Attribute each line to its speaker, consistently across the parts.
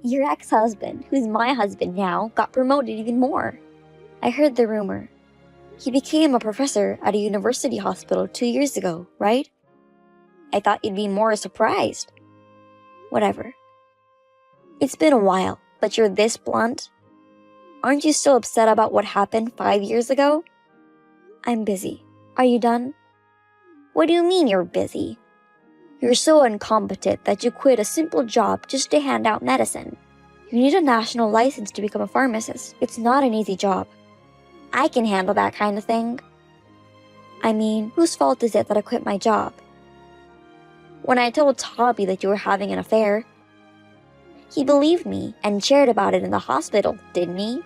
Speaker 1: Your ex-husband, who's my husband now, got promoted even more. I heard the rumor. He became a professor at a university hospital 2 years ago, right? I thought you'd be more surprised. Whatever. It's been a while, but you're this blunt? Aren't you still upset about what happened 5 years ago? I'm busy. Are you done? What do you mean you're busy? You're so incompetent that you quit a simple job just to hand out medicine. You need a national license to become a pharmacist. It's not an easy job. I can handle that kind of thing. I mean, whose fault is it that I quit my job? When I told Toby that you were having an affair, he believed me and shared about it in the hospital, didn't he?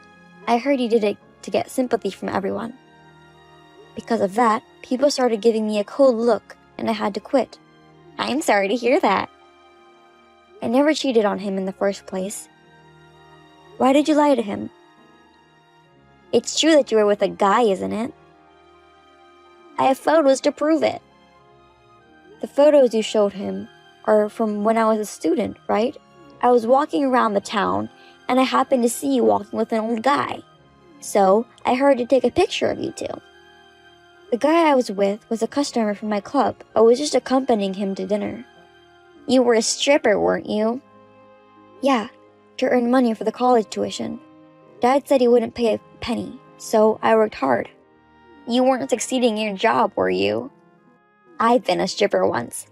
Speaker 1: I heard he did it to get sympathy from everyone. Because of that, people started giving me a cold look and I had to quit. I'm sorry to hear that. I never cheated on him in the first place. Why did you lie to him? It's true that you were with a guy, isn't it? I have photos to prove it. The photos you showed him are from when I was a student, right? I was walking around the town and I happened to see you walking with an old guy. So I heard to take a picture of you two. The guy I was with was a customer from my club. I was just accompanying him to dinner. You were a stripper, weren't you? Yeah, to earn money for the college tuition. Dad said he wouldn't pay a penny, so I worked hard. You weren't succeeding in your job, were you? I've been a stripper once,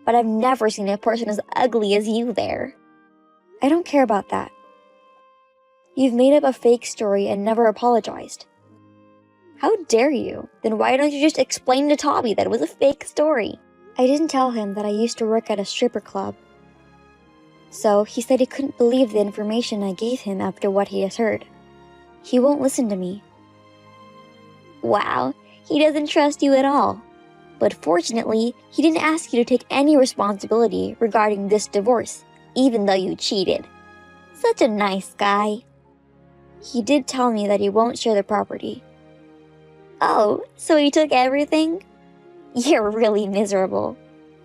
Speaker 1: but I've never seen a person as ugly as you there. I don't care about that. You've made up a fake story and never apologized. How dare you? Then why don't you just explain to Toby that it was a fake story? I didn't tell him that I used to work at a stripper club. So he said he couldn't believe the information I gave him after what he has heard. He won't listen to me. Wow, he doesn't trust you at all. But fortunately, he didn't ask you to take any responsibility regarding this divorce, even though you cheated. Such a nice guy. He did tell me that he won't share the property. Oh, so he took everything? You're really miserable.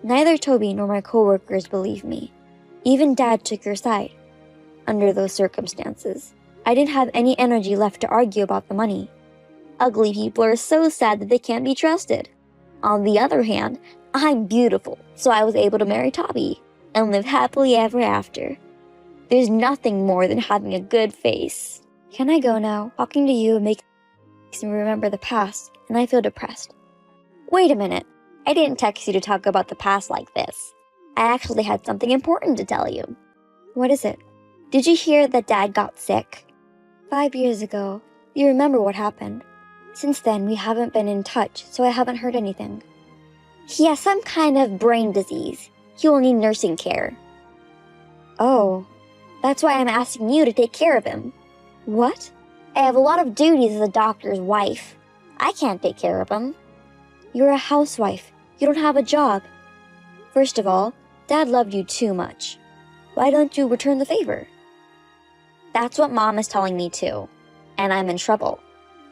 Speaker 1: Neither Toby nor my coworkers believe me. Even Dad took your side. Under those circumstances, I didn't have any energy left to argue about the money. Ugly people are so sad that they can't be trusted. On the other hand, I'm beautiful, so I was able to marry Toby and live happily ever after. There's nothing more than having a good face. Can I go now? Talking to you makes me remember the past, and I feel depressed. Wait a minute. I didn't text you to talk about the past like this. I actually had something important to tell you. What is it? Did you hear that Dad got sick? 5 years ago. You remember what happened. Since then, we haven't been in touch, so I haven't heard anything. He has some kind of brain disease. He will need nursing care. Oh, that's why I'm asking you to take care of him. What? I have a lot of duties as a doctor's wife. I can't take care of him. You're a housewife. You don't have a job. First of all, Dad loved you too much. Why don't you return the favor? That's what Mom is telling me too, and I'm in trouble.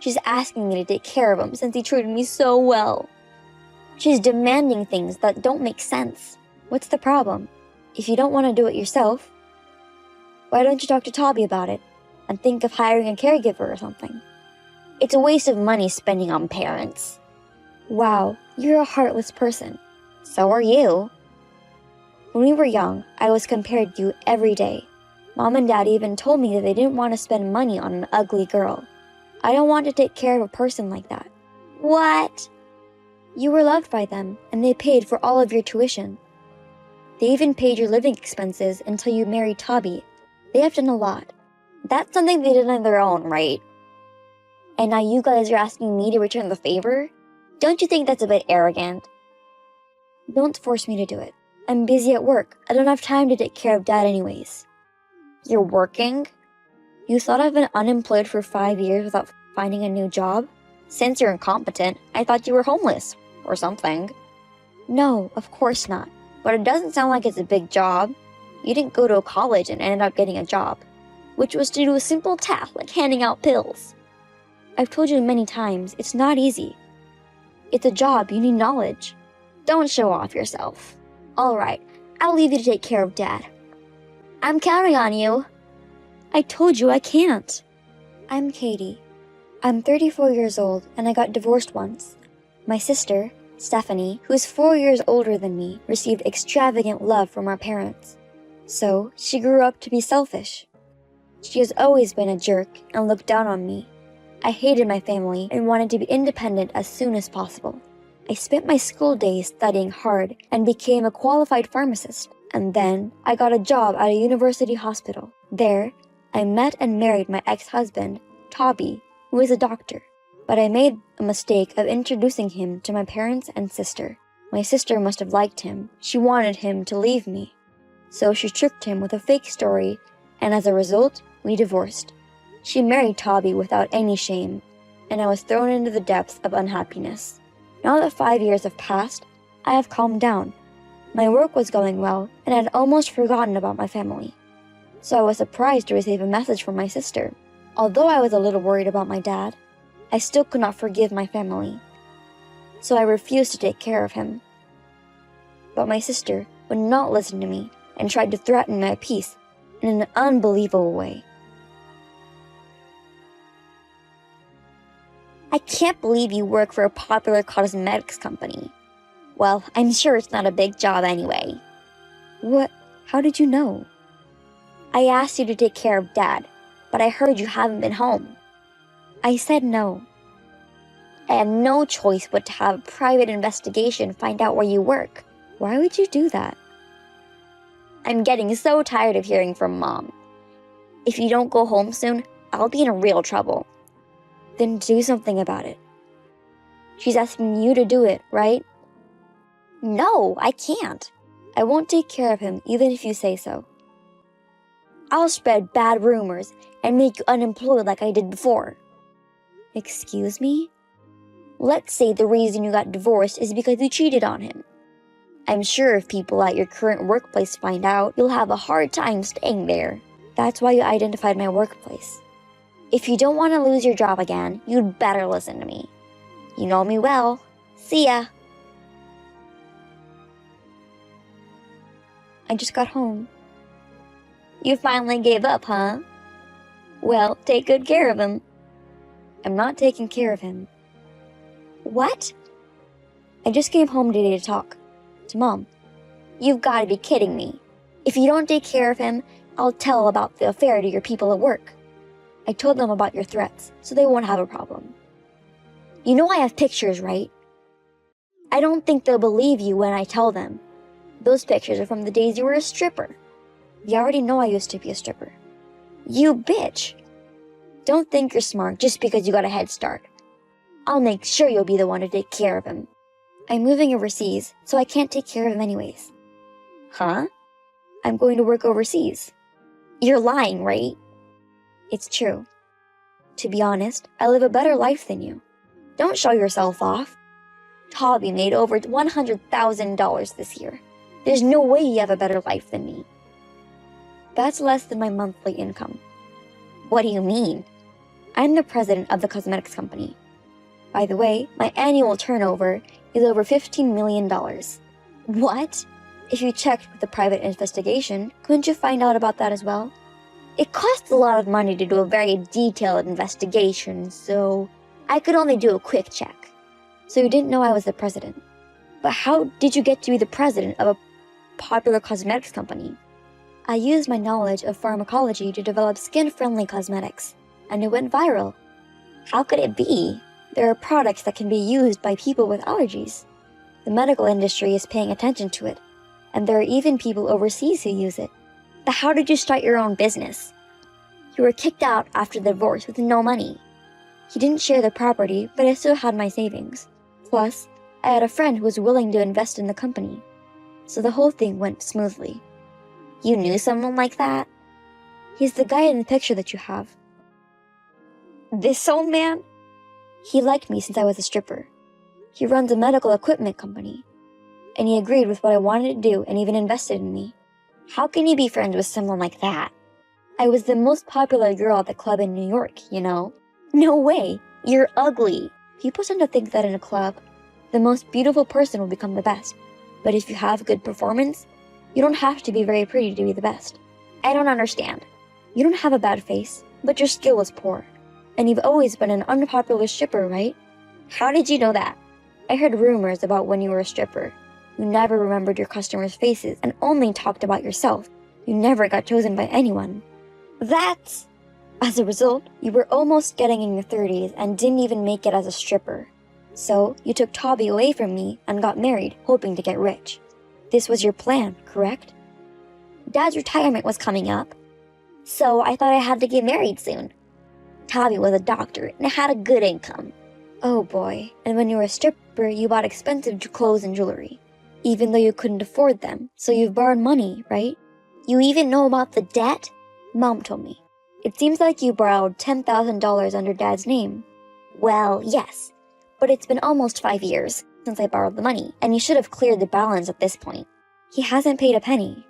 Speaker 1: She's asking me to take care of him since he treated me so well. She's demanding things that don't make sense. What's the problem? If you don't want to do it yourself, why don't you talk to Toby about it and think of hiring a caregiver or something? It's a waste of money spending on parents. Wow, you're a heartless person. So are you. When we were young, I was compared to you every day. Mom and Dad even told me that they didn't want to spend money on an ugly girl. I don't want to take care of a person like that. What? You were loved by them, and they paid for all of your tuition. They even paid your living expenses until you married Toby. They have done a lot. That's something they did on their own, right? And now you guys are asking me to return the favor? Don't you think that's a bit arrogant? Don't force me to do it. I'm busy at work. I don't have time to take care of Dad anyways. You're working? You thought I've been unemployed for 5 years without finding a new job? Since you're incompetent, I thought you were homeless or something. No, of course not. But it doesn't sound like it's a big job. You didn't go to a college and ended up getting a job, which was to do a simple task like handing out pills. I've told you many times, it's not easy. It's a job, you need knowledge. Don't show off yourself. Alright, I'll leave you to take care of Dad. I'm counting on you. I told you I can't. I'm Katie. I'm 34 years old and I got divorced once. My sister, Stephanie, who is 4 years older than me, received extravagant love from our parents. So, she grew up to be selfish. She has always been a jerk and looked down on me. I hated my family and wanted to be independent as soon as possible. I spent my school days studying hard and became a qualified pharmacist. And then, I got a job at a university hospital. There, I met and married my ex-husband, Toby, who is a doctor. But I made a mistake of introducing him to my parents and sister. My sister must have liked him. She wanted him to leave me. So she tricked him with a fake story, and as a result, we divorced. She married Toby without any shame, and I was thrown into the depths of unhappiness. Now that 5 years have passed, I have calmed down. My work was going well, and I had almost forgotten about my family. So I was surprised to receive a message from my sister. Although I was a little worried about my dad, I still could not forgive my family. So I refused to take care of him. But my sister would not listen to me and tried to threaten my peace in an unbelievable way. I can't believe you work for a popular cosmetics company. Well, I'm sure it's not a big job anyway. What? How did you know? I asked you to take care of Dad, but I heard you haven't been home. I said no. I had no choice but to have a private investigation find out where you work. Why would you do that? I'm getting so tired of hearing from Mom. If you don't go home soon, I'll be in real trouble. Then do something about it. She's asking you to do it, right? No, I can't. I won't take care of him even if you say so. I'll spread bad rumors and make you unemployed like I did before. Excuse me? Let's say the reason you got divorced is because you cheated on him. I'm sure if people at your current workplace find out, you'll have a hard time staying there. That's why you identified my workplace. If you don't want to lose your job again, you'd better listen to me. You know me well. See ya. I just got home. You finally gave up, huh? Well, take good care of him. I'm not taking care of him. What? I just came home today to talk to Mom. You've got to be kidding me. If you don't take care of him, I'll tell about the affair to your people at work. I told them about your threats, so they won't have a problem. You know I have pictures, right? I don't think they'll believe you when I tell them. Those pictures are from the days you were a stripper. You already know I used to be a stripper. You bitch! Don't think you're smart just because you got a head start. I'll make sure you'll be the one to take care of him. I'm moving overseas, so I can't take care of him anyways. Huh? I'm going to work overseas. You're lying, right? It's true. To be honest, I live a better life than you. Don't show yourself off. Toby made over $100,000 this year. There's no way you have a better life than me. That's less than my monthly income. What do you mean? I'm the president of the cosmetics company. By the way, my annual turnover is over $15 million. What? If you checked with the private investigation, couldn't you find out about that as well? It costs a lot of money to do a very detailed investigation, so I could only do a quick check. So you didn't know I was the president. But how did you get to be the president of a popular cosmetics company? I used my knowledge of pharmacology to develop skin-friendly cosmetics, and it went viral. How could it be? There are products that can be used by people with allergies. The medical industry is paying attention to it, and there are even people overseas who use it. But how did you start your own business? You were kicked out after the divorce with no money. He didn't share the property, but I still had my savings. Plus, I had a friend who was willing to invest in the company. So the whole thing went smoothly. You knew someone like that? He's the guy in the picture that you have. This old man? He liked me since I was a stripper. He runs a medical equipment company. And he agreed with what I wanted to do and even invested in me. How can you be friends with someone like that? I was the most popular girl at the club in New York, you know? No way! You're ugly! People tend to think that in a club, the most beautiful person will become the best. But if you have good performance, you don't have to be very pretty to be the best. I don't understand. You don't have a bad face, but your skill is poor. And you've always been an unpopular stripper, right? How did you know that? I heard rumors about when you were a stripper. You never remembered your customers' faces and only talked about yourself. You never got chosen by anyone. That's... As a result, you were almost getting in your 30s and didn't even make it as a stripper. So, you took Toby away from me and got married, hoping to get rich. This was your plan, correct? Dad's retirement was coming up, so I thought I had to get married soon. Toby was a doctor and had a good income. Oh boy, and when you were a stripper, you bought expensive clothes and jewelry, even though you couldn't afford them, so you've borrowed money, right? You even know about the debt? Mom told me. It seems like you borrowed $10,000 under Dad's name. Well, yes, but it's been almost 5 years since I borrowed the money, and you should have cleared the balance at this point. He hasn't paid a penny.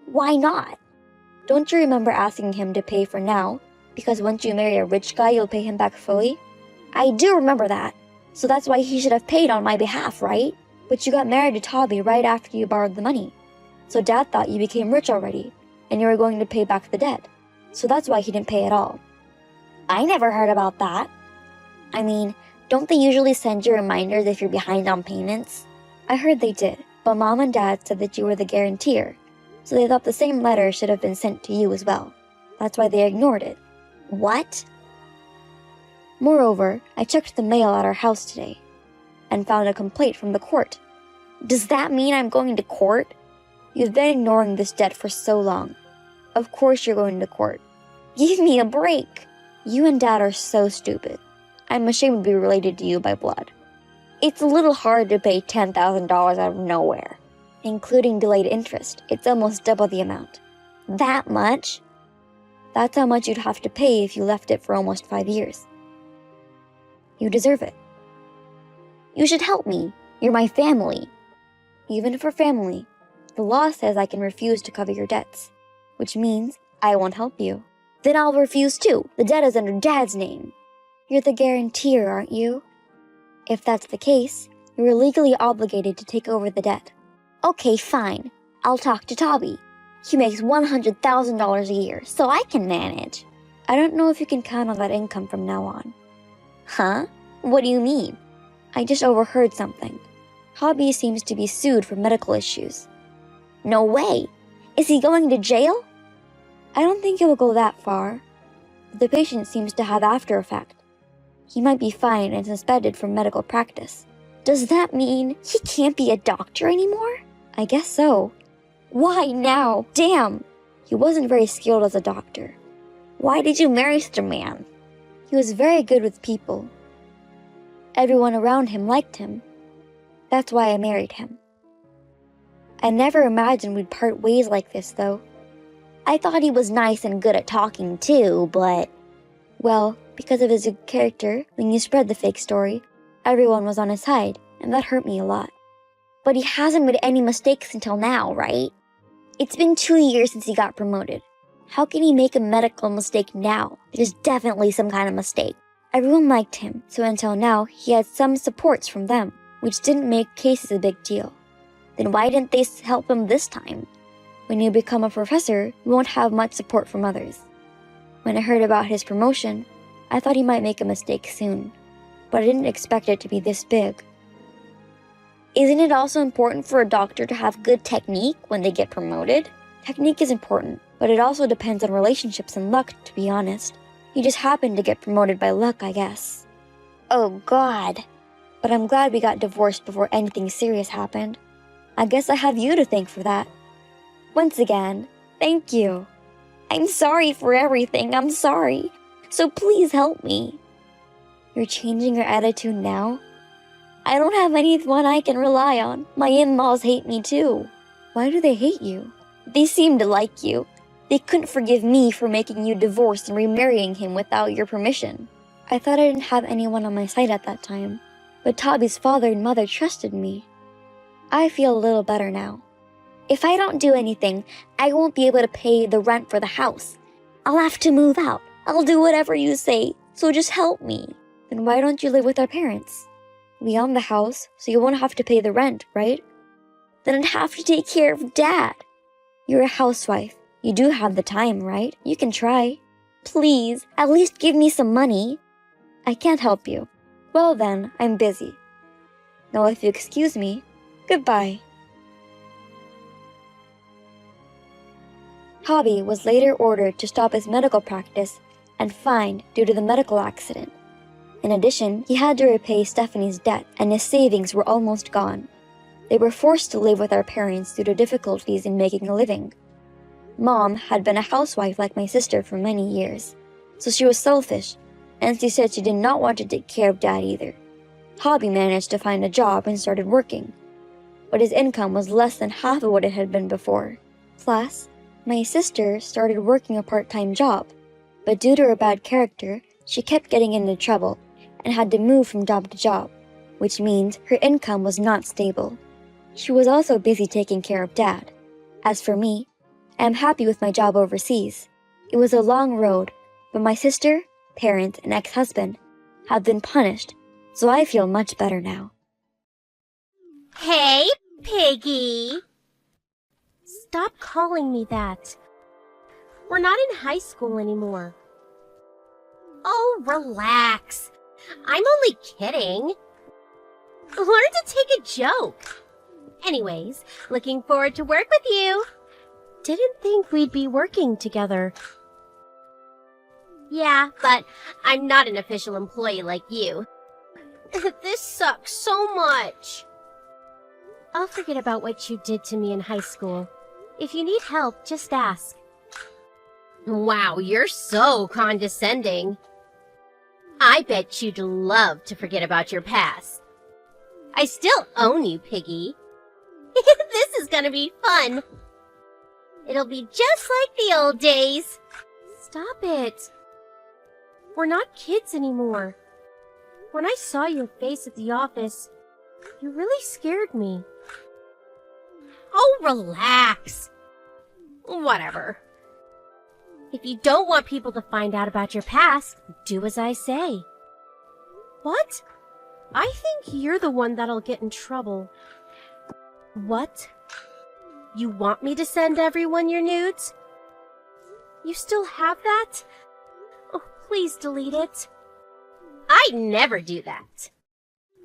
Speaker 1: Why not? Don't you remember asking him to pay for now? Because once you marry a rich guy, you'll pay him back fully? I do remember that. So that's why he should have paid on my behalf, right? But you got married to Toby right after you borrowed the money. So Dad thought you became rich already, and you were going to pay back the debt. So that's why he didn't pay at all. I never heard about that. I mean, don't they usually send you reminders if you're behind on payments? I heard they did, but Mom and Dad said that you were the guarantor, so they thought the same letter should have been sent to you as well. That's why they ignored it. What? Moreover, I checked the mail at our house today and found a complaint from the court. Does that mean I'm going to court? You've been ignoring this debt for so long. Of course you're going to court. Give me a break. You and Dad are so stupid. I'm ashamed to be related to you by blood. It's a little hard to pay $10,000 out of nowhere. Including delayed interest, it's almost double the amount. That much? That's how much you'd have to pay if you left it for almost 5 years. You deserve it. You should help me. You're my family. Even for family, the law says I can refuse to cover your debts, which means I won't help you. Then I'll refuse too. The debt is under Dad's name. You're the guarantor, aren't you? If that's the case, you're legally obligated to take over the debt. Okay, fine. I'll talk to Toby. He makes $100,000 a year, so I can manage. I don't know if you can count on that income from now on. Huh? What do you mean? I just overheard something. Toby seems to be sued for medical issues. No way! Is he going to jail? I don't think it will go that far. The patient seems to have after effect. He might be fined and suspended from medical practice. Does that mean he can't be a doctor anymore? I guess so. Why now? Damn! He wasn't very skilled as a doctor. Why did you marry such a man? He was very good with people. Everyone around him liked him. That's why I married him. I never imagined we'd part ways like this, though. I thought he was nice and good at talking too, but... Well, because of his good character, when you spread the fake story, everyone was on his side, and that hurt me a lot. But he hasn't made any mistakes until now, right? It's been 2 years since he got promoted. How can he make a medical mistake now? There's definitely some kind of mistake. Everyone liked him, so until now, he had some supports from them, which didn't make cases a big deal. Then why didn't they help him this time? When you become a professor, you won't have much support from others. When I heard about his promotion, I thought he might make a mistake soon, but I didn't expect it to be this big. Isn't it also important for a doctor to have good technique when they get promoted? Technique is important, but it also depends on relationships and luck, to be honest. He just happened to get promoted by luck, I guess. Oh God. But I'm glad we got divorced before anything serious happened. I guess I have you to thank for that. Once again, thank you. I'm sorry for everything, I'm sorry. So please help me. You're changing your attitude now? I don't have anyone I can rely on. My in-laws hate me too. Why do they hate you? They seem to like you. They couldn't forgive me for making you divorce and remarrying him without your permission. I thought I didn't have anyone on my side at that time, but Toby's father and mother trusted me. I feel a little better now. If I don't do anything, I won't be able to pay the rent for the house. I'll have to move out. I'll do whatever you say, so just help me. Then why don't you live with our parents? We own the house, so you won't have to pay the rent, right? Then I'd have to take care of Dad. You're a housewife. You do have the time, right? You can try. Please, at least give me some money. I can't help you. Well then, I'm busy. Now if you excuse me, goodbye. Hobby was later ordered to stop his medical practice and fined due to the medical accident. In addition, he had to repay Stephanie's debt and his savings were almost gone. They were forced to live with our parents due to difficulties in making a living. Mom had been a housewife like my sister for many years, so she was selfish, and she said she did not want to take care of Dad either. Hobby managed to find a job and started working, but his income was less than half of what it had been before. Plus, my sister started working a part-time job, but due to her bad character, she kept getting into trouble and had to move from job to job, which means her income was not stable. She was also busy taking care of Dad. As for me, I am happy with my job overseas. It was a long road, but my sister, parents, and ex-husband have been punished, so I feel much better now.
Speaker 2: Hey, Piggy! Stop calling me that. We're not in high school anymore. Oh, relax. I'm only kidding. Learn to take a joke. Anyways, looking forward to work with you. Didn't think we'd be working together. Yeah, but I'm not an official employee like you. This sucks so much. I'll forget about what you did to me in high school. If you need help, just ask. Wow, you're so condescending. I bet you'd love to forget about your past. I still own you, Piggy. This is gonna be fun. It'll be just like the old days. Stop it. We're not kids anymore. When I saw your face at the office, you really scared me. Oh, relax. Whatever. If you don't want people to find out about your past, do as I say. What? I think you're the one that'll get in trouble. What? You want me to send everyone your nudes? You still have that? Oh, please delete it. I'd never do that.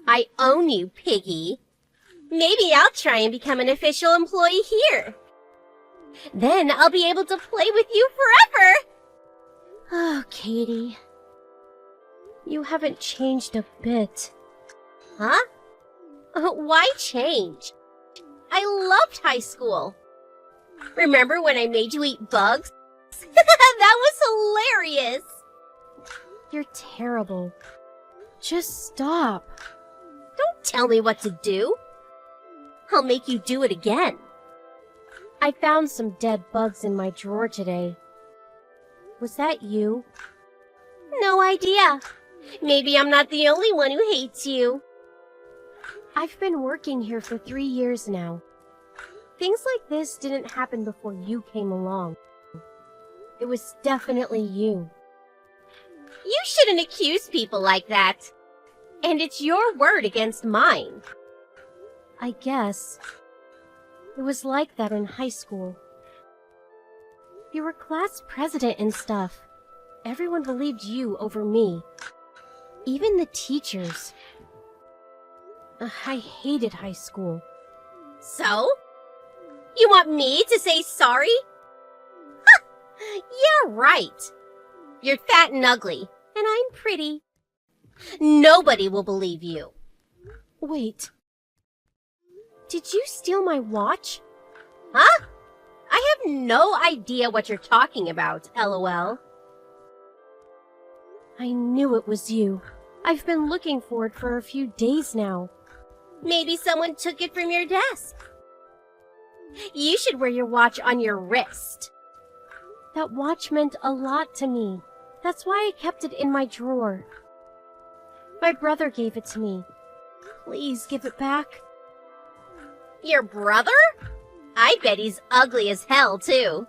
Speaker 2: I own you, Piggy. Maybe I'll try and become an official employee here. Then I'll be able to play with you forever. Oh, Katie. You haven't changed a bit. Huh? Why change? I loved high school. Remember when I made you eat bugs? That was hilarious. You're terrible. Just stop. Don't tell me what to do. I'll make you do it again. I found some dead bugs in my drawer today. Was that you? No idea. Maybe I'm not the only one who hates you. I've been working here for 3 years now. Things like this didn't happen before you came along. It was definitely you. You shouldn't accuse people like that. And it's your word against mine. I guess. It was like that in high school. You were class president and stuff. Everyone believed you over me. Even the teachers. I hated high school. So? You want me to say sorry? Yeah, right. You're fat and ugly, and I'm pretty. Nobody will believe you. Wait. Did you steal my watch? Huh? I have no idea what you're talking about, LOL. I knew it was you. I've been looking for it for a few days now. Maybe someone took it from your desk. You should wear your watch on your wrist. That watch meant a lot to me. That's why I kept it in my drawer. My brother gave it to me. Please give it back. Your brother? I bet he's ugly as hell, too.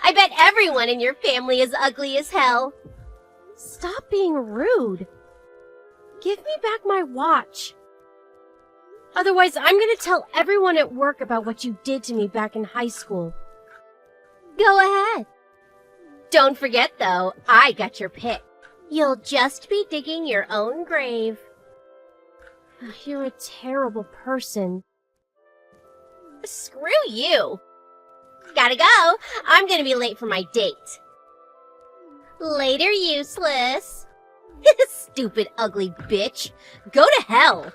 Speaker 2: I bet everyone in your family is ugly as hell. Stop being rude. Give me back my watch. Otherwise, I'm gonna tell everyone at work about what you did to me back in high school. Go ahead. Don't forget, though, I got your pick. You'll just be digging your own grave. You're a terrible person. Screw you. Gotta go. I'm gonna be late for my date. Later, useless. Stupid, ugly bitch. Go to hell.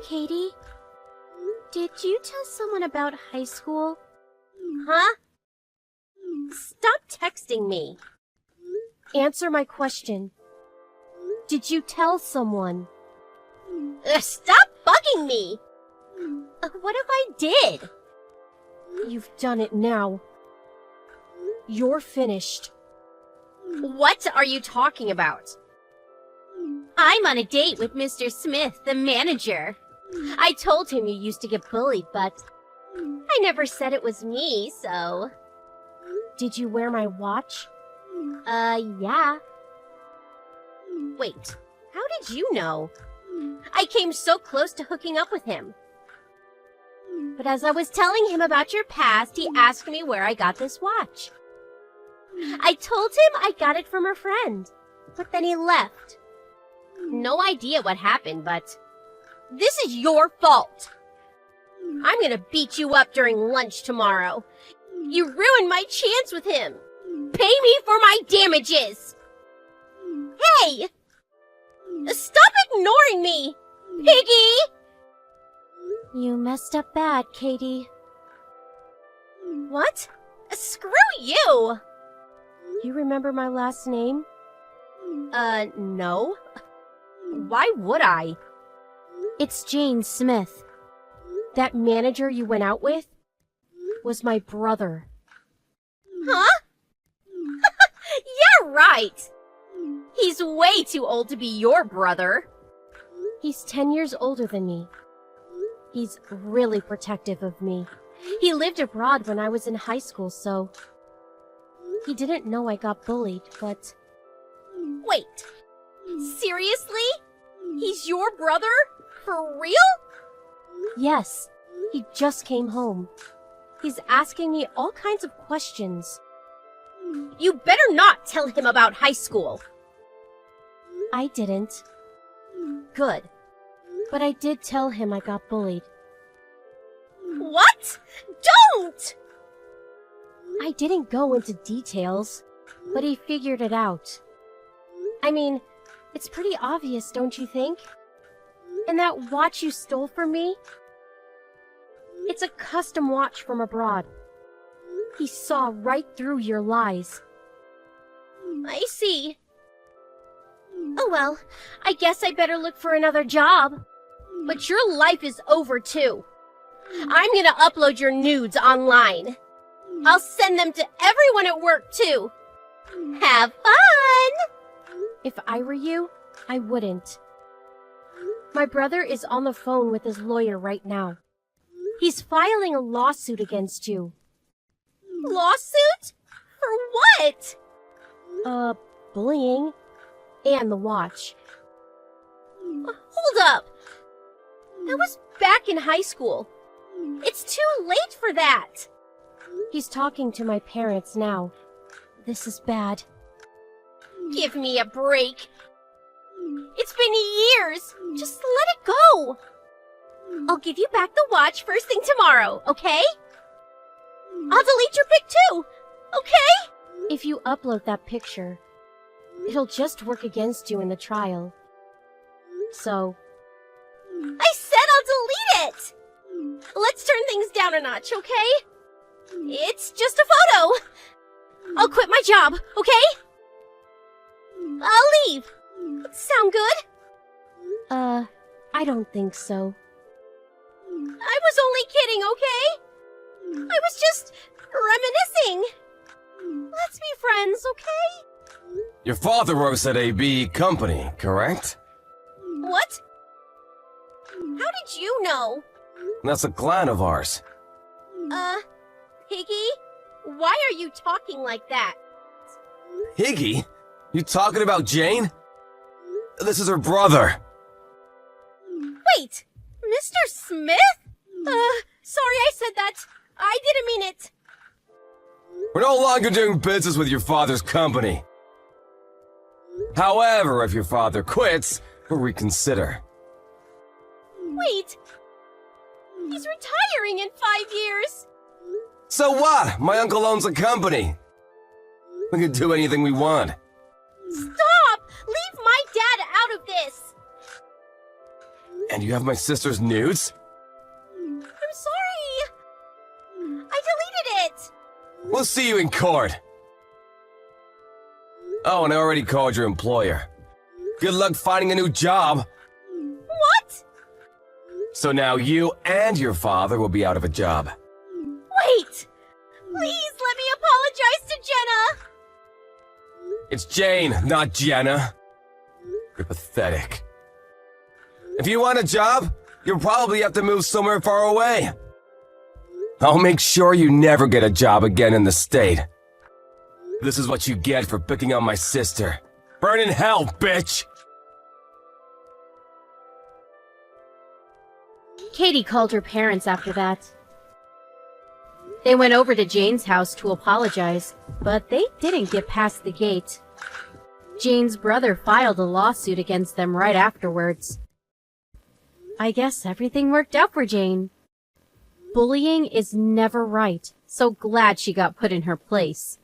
Speaker 2: Katie, did you tell someone about high school? Huh? Stop texting me. Answer my question. Did you tell someone? Stop bugging me! What if I did? You've done it now. You're finished. What are you talking about? I'm on a date with Mr. Smith, the manager. I told him you used to get bullied, but I never said it was me, so... Did you wear my watch? Yeah. Wait, how did you know? I came so close to hooking up with him. But as I was telling him about your past, he asked me where I got this watch. I told him I got it from a friend, but then he left. No idea what happened, but this is your fault. I'm gonna beat you up during lunch tomorrow. You ruined my chance with him. Pay me for my damages. Hey! Stop ignoring me, Piggy! You messed up bad, Katie. What? Screw you! You remember my last name? No. Why would I? It's Jane Smith. That manager you went out with was my brother. Huh? Yeah, right! He's way too old to be your brother. He's 10 years older than me. He's really protective of me. He lived abroad when I was in high school, so... He didn't know I got bullied, but... Wait, seriously? He's your brother? For real? Yes, he just came home. He's asking me all kinds of questions. You better not tell him about high school. I didn't. Good. But I did tell him I got bullied. What? Don't! I didn't go into details, but he figured it out. I mean, it's pretty obvious, don't you think? And that watch you stole from me? It's a custom watch from abroad. He saw right through your lies. I see. Oh well, I guess I better look for another job. But your life is over too. I'm gonna upload your nudes online. I'll send them to everyone at work too. Have fun! If I were you, I wouldn't. My brother is on the phone with his lawyer right now. He's filing a lawsuit against you. Lawsuit? For what? Bullying. And the watch. Hold up! That was back in high school. It's too late for that! He's talking to my parents now. This is bad. Give me a break. It's been years. Just let it go. I'll give you back the watch first thing tomorrow, okay? I'll delete your pic too, okay? If you upload that picture, it'll just work against you in the trial. So... I said I'll delete it! Let's turn things down a notch, okay? It's just a photo. I'll quit my job, okay? I'll leave. Sound good? I don't think so. I was only kidding, okay? I was just reminiscing. Let's be friends, okay?
Speaker 3: Your father works at a B company, correct?
Speaker 2: What? How did you know?
Speaker 3: That's a client of ours.
Speaker 2: Piggy? Why are you talking like that?
Speaker 3: Higgy? You talking about Jane? This is her brother.
Speaker 2: Wait, Mr. Smith? Sorry I said that. I didn't mean it.
Speaker 3: We're no longer doing business with your father's company. However, if your father quits, we'll reconsider.
Speaker 2: Wait. He's retiring in 5 years.
Speaker 3: So what? My uncle owns a company. We can do anything we want.
Speaker 2: Stop! Leave my dad out of this!
Speaker 3: And you have my sister's nudes?
Speaker 2: I'm sorry! I deleted it!
Speaker 3: We'll see you in court. Oh, and I already called your employer. Good luck finding a new job.
Speaker 2: What?
Speaker 3: So now you and your father will be out of a job.
Speaker 2: Wait! Please let me apologize to Jenna!
Speaker 3: It's Jane, not Jenna. You're pathetic. If you want a job, you'll probably have to move somewhere far away. I'll make sure you never get a job again in the state. This is what you get for picking on my sister. Burn in hell, bitch!
Speaker 2: Katie called her parents after that. They went over to Jane's house to apologize, but they didn't get past the gate. Jane's brother filed a lawsuit against them right afterwards. I guess everything worked out for Jane. Bullying is never right, so glad she got put in her place.